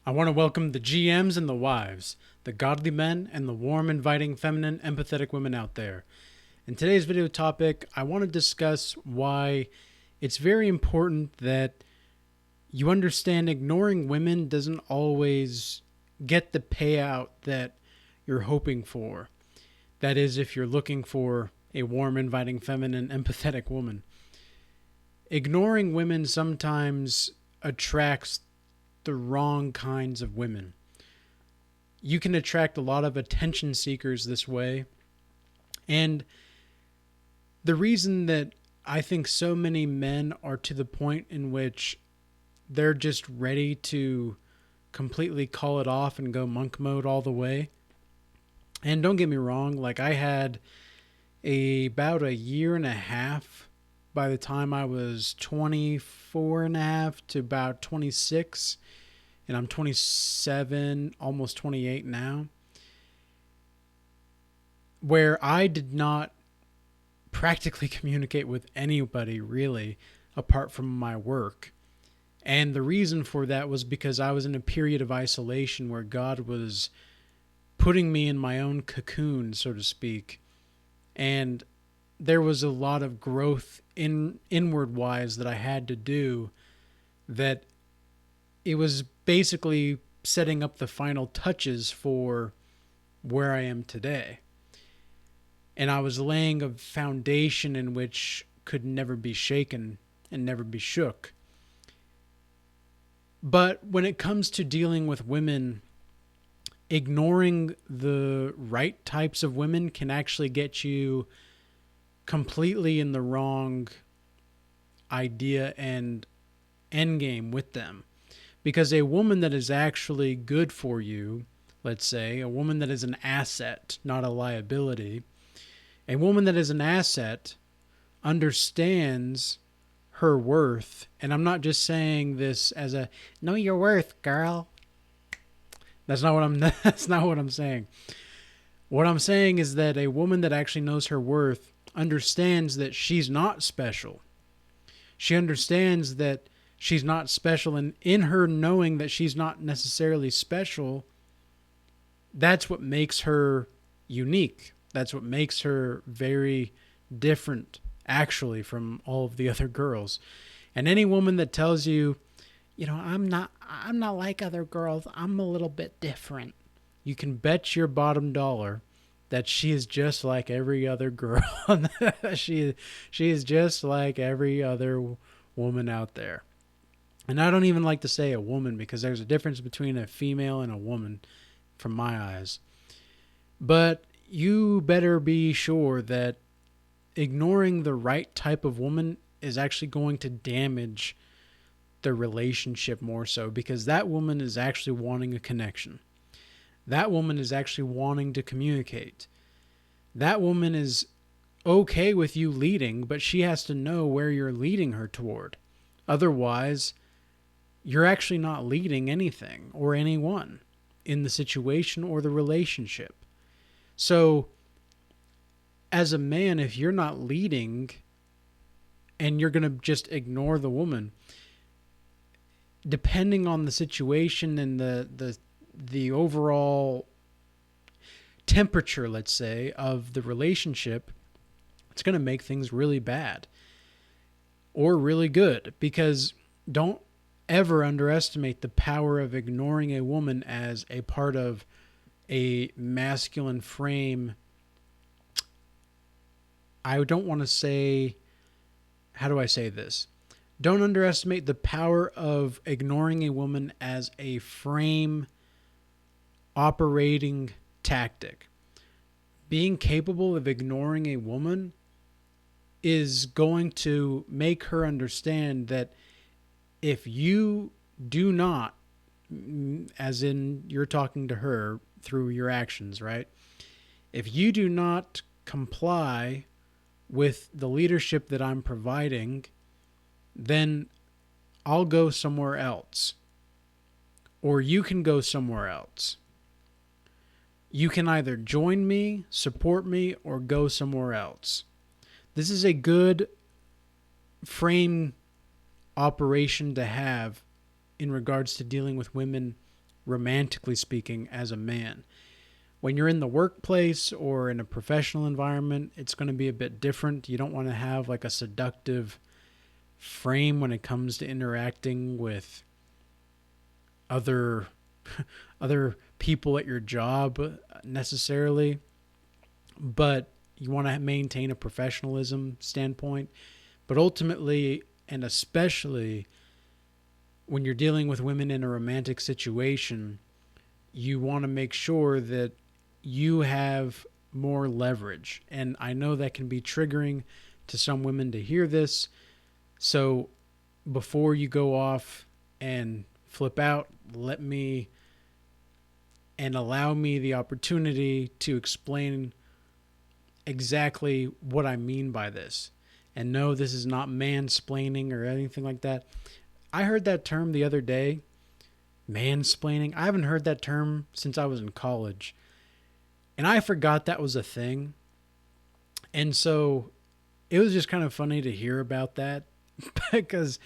I want to welcome the GMs and the wives, the godly men and the warm, inviting, feminine, empathetic women out there. In today's video topic, I want to discuss why it's very important that you understand ignoring women doesn't always get the payout that you're hoping for. That is, if you're looking for a warm, inviting, feminine, empathetic woman. Ignoring women sometimes attracts the wrong kinds of women. You can attract a lot of attention seekers this way. And the reason that I think so many men are to the point in which they're just ready to completely call it off and go monk mode all the way. And don't get me wrong, like I had about a year and a half by the time I was 24 and a half to about 26, and I'm 27, almost 28 now, where I did not practically communicate with anybody really apart from my work. And the reason for that was because I was in a period of isolation where God was putting me in my own cocoon, so to speak. And there was a lot of growth inward wise that I had to do, that it was basically setting up the final touches for where I am today. And I was laying a foundation in which could never be shaken and never be shook. But when it comes to dealing with women, ignoring the right types of women can actually get you completely in the wrong idea and end game with them. Because a woman that is actually good for you, let's say, a woman that is an asset, not a liability, a woman that is an asset understands her worth. And I'm not just saying this as a know your worth, girl. That's not what I'm saying. What I'm saying is that a woman that actually knows her worth understands that she's not special. She understands that she's not special, and in her knowing that she's not necessarily special, that's what makes her unique. That's what makes her very different, actually, from all of the other girls. And any woman that tells you, I'm not like other girls, I'm a little bit different, you can bet your bottom dollar that she is just like every other girl. she is just like every other woman out there. And I don't even like to say a woman, because there's a difference between a female and a woman from my eyes. But you better be sure that ignoring the right type of woman is actually going to damage the relationship more so, because that woman is actually wanting a connection. That woman is actually wanting to communicate. That woman is okay with you leading, but she has to know where you're leading her toward. Otherwise, you're actually not leading anything or anyone in the situation or the relationship. So, as a man, if you're not leading and you're going to just ignore the woman, depending on the situation and the overall temperature, let's say, of the relationship, it's going to make things really bad or really good. Because don't ever underestimate the power of ignoring a woman as a part of a masculine frame. I don't want to say, how do I say this? Don't underestimate the power of ignoring a woman as a frame operating tactic. Being capable of ignoring a woman is going to make her understand that if you do not, as in you're talking to her through your actions, right? If you do not comply with the leadership that I'm providing, then I'll go somewhere else. Or you can go somewhere else. You can either join me, support me, or go somewhere else. This is a good frame operation to have in regards to dealing with women romantically speaking, as a man. When you're in the workplace or in a professional environment, it's going to be a bit different. You don't want to have like a seductive frame when it comes to interacting with other other people at your job necessarily, but you want to maintain a professionalism standpoint. But ultimately, and especially when you're dealing with women in a romantic situation, you want to make sure that you have more leverage. And I know that can be triggering to some women to hear this. So before you go off and flip out, let me and allow me the opportunity to explain exactly what I mean by this. And no, this is not mansplaining or anything like that. I heard that term the other day, mansplaining. I haven't heard that term since I was in college. And I forgot that was a thing. And so it was just kind of funny to hear about that because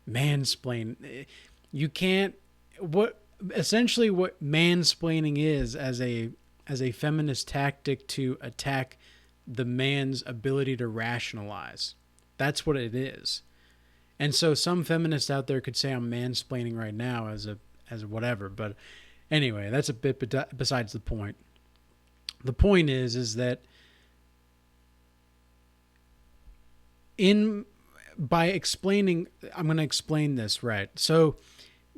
mansplain, you can't, what essentially what mansplaining is as a feminist tactic to attack the man's ability to rationalize. That's what it is. And so some feminists out there could say I'm mansplaining right now as a whatever, but anyway, that's a bit besides the point. The point is that by explaining, I'm going to explain this right. So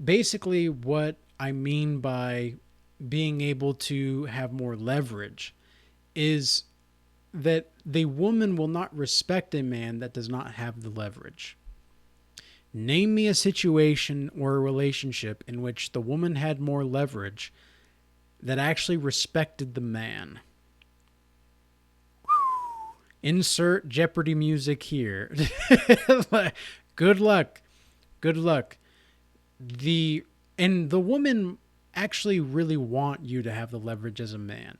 basically what I mean by being able to have more leverage is that the woman will not respect a man that does not have the leverage. Name me a situation or a relationship in which the woman had more leverage that actually respected the man. Insert Jeopardy music here. Good luck. Good luck. The woman actually really want you to have the leverage as a man.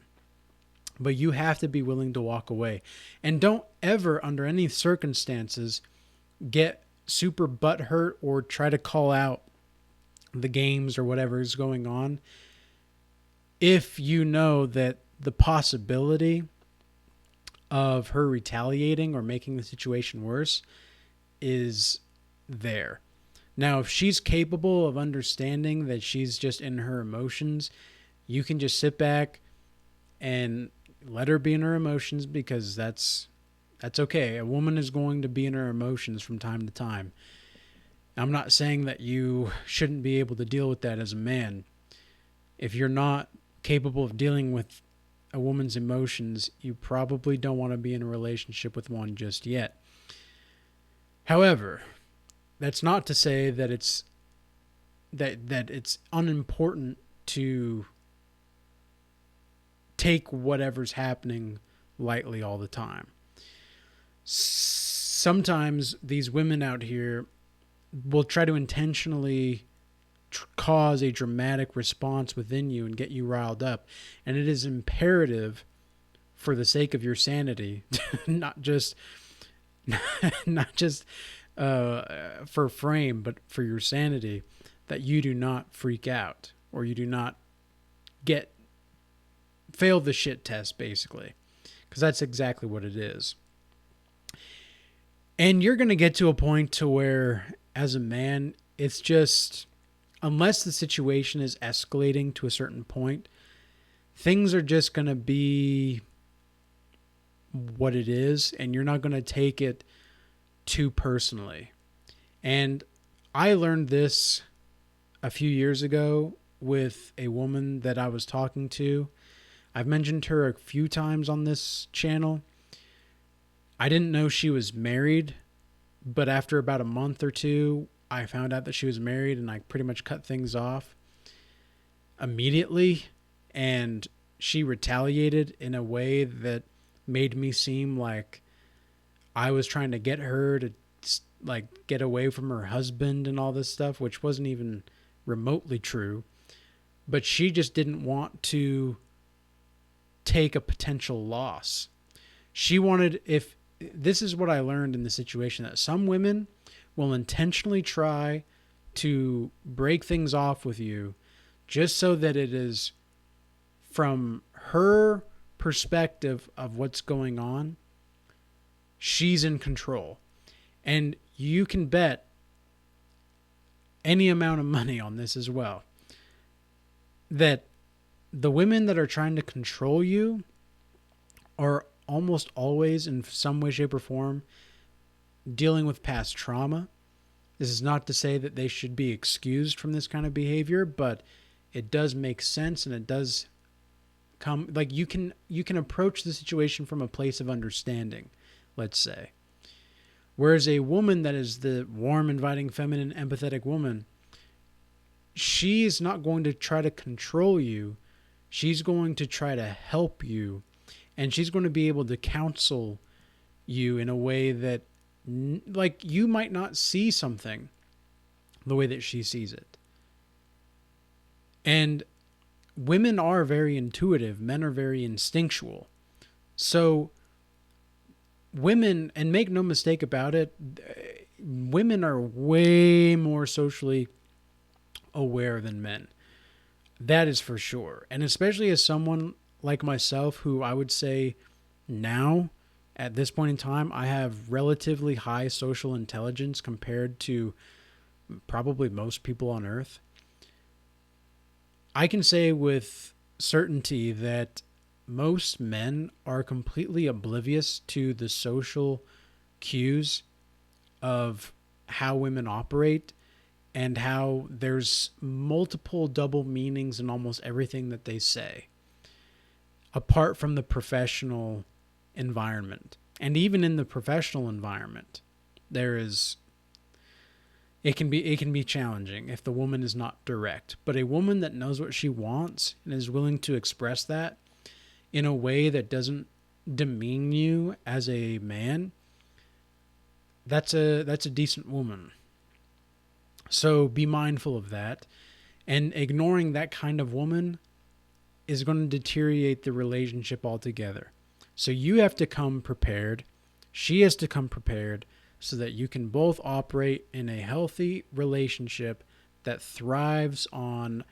But you have to be willing to walk away. And don't ever, under any circumstances, get super butthurt or try to call out the games or whatever is going on if you know that the possibility of her retaliating or making the situation worse is there. Now, if she's capable of understanding that she's just in her emotions, you can just sit back and let her be in her emotions, because that's okay. A woman is going to be in her emotions from time to time. I'm not saying that you shouldn't be able to deal with that as a man. If you're not capable of dealing with a woman's emotions, you probably don't want to be in a relationship with one just yet. However, that's not to say that it's unimportant to take whatever's happening lightly all the time. Sometimes these women out here will try to intentionally cause a dramatic response within you and get you riled up. And it is imperative, for the sake of your sanity, not just for frame, but for your sanity, that you do not freak out, or you do not fail the shit test, basically, because that's exactly what it is. And you're going to get to a point to where, as a man, it's just, unless the situation is escalating to a certain point, things are just going to be what it is, and you're not going to take it too personally. And I learned this a few years ago with a woman that I was talking to. I've mentioned her a few times on this channel. I didn't know she was married, but after about a month or two, I found out that she was married, and I pretty much cut things off immediately. And she retaliated in a way that made me seem like I was trying to get her to get away from her husband and all this stuff, which wasn't even remotely true. But she just didn't want to take a potential loss. She wanted, if this is what I learned in the situation, that some women will intentionally try to break things off with you just so that it is from her perspective of what's going on, she's in control. And you can bet any amount of money on this as well, that the women that are trying to control you are almost always, in some way, shape, or form, dealing with past trauma. This is not to say that they should be excused from this kind of behavior, but it does make sense, and it does come, like, you can approach the situation from a place of understanding, let's say. Whereas a woman that is the warm, inviting, feminine, empathetic woman, she is not going to try to control you. She's going to try to help you, and she's going to be able to counsel you in a way that, like, you might not see something the way that she sees it. And women are very intuitive. Men are very instinctual. So women, and make no mistake about it, women are way more socially aware than men. That is for sure. And especially as someone like myself, who I would say now, at this point in time, I have relatively high social intelligence compared to probably most people on Earth. I can say with certainty that most men are completely oblivious to the social cues of how women operate, and how there's multiple double meanings in almost everything that they say, apart from the professional environment. And even in the professional environment, it can be challenging if the woman is not direct. But a woman that knows what she wants and is willing to express that in a way that doesn't demean you as a man, that's a decent woman. So be mindful of that. And ignoring that kind of woman is going to deteriorate the relationship altogether. So you have to come prepared. She has to come prepared, so that you can both operate in a healthy relationship that thrives on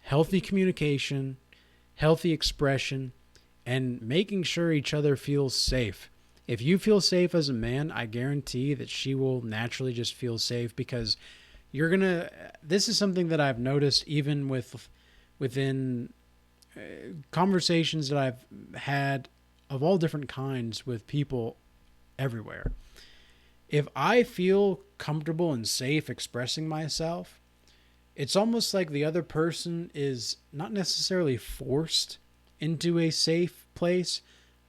healthy communication, healthy expression, and making sure each other feels safe. If you feel safe as a man, I guarantee that she will naturally just feel safe, because this is something that I've noticed even within conversations that I've had of all different kinds with people everywhere. If I feel comfortable and safe expressing myself, it's almost like the other person is not necessarily forced into a safe place,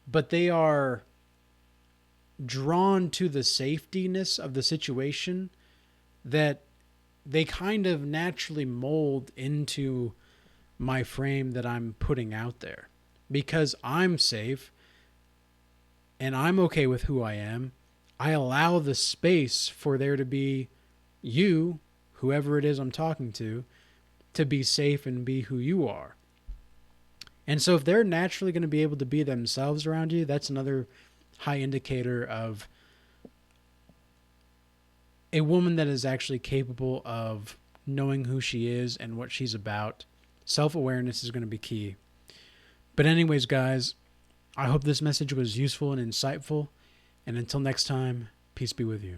but they are drawn to the safetiness of the situation, that they kind of naturally mold into my frame that I'm putting out there, because I'm safe and I'm okay with who I am. I allow the space for there to be you, whoever it is I'm talking to be safe and be who you are. And so if they're naturally going to be able to be themselves around you, that's another high indicator of a woman that is actually capable of knowing who she is and what she's about. Self-awareness is going to be key. But anyways, guys, I hope this message was useful and insightful. And until next time, peace be with you.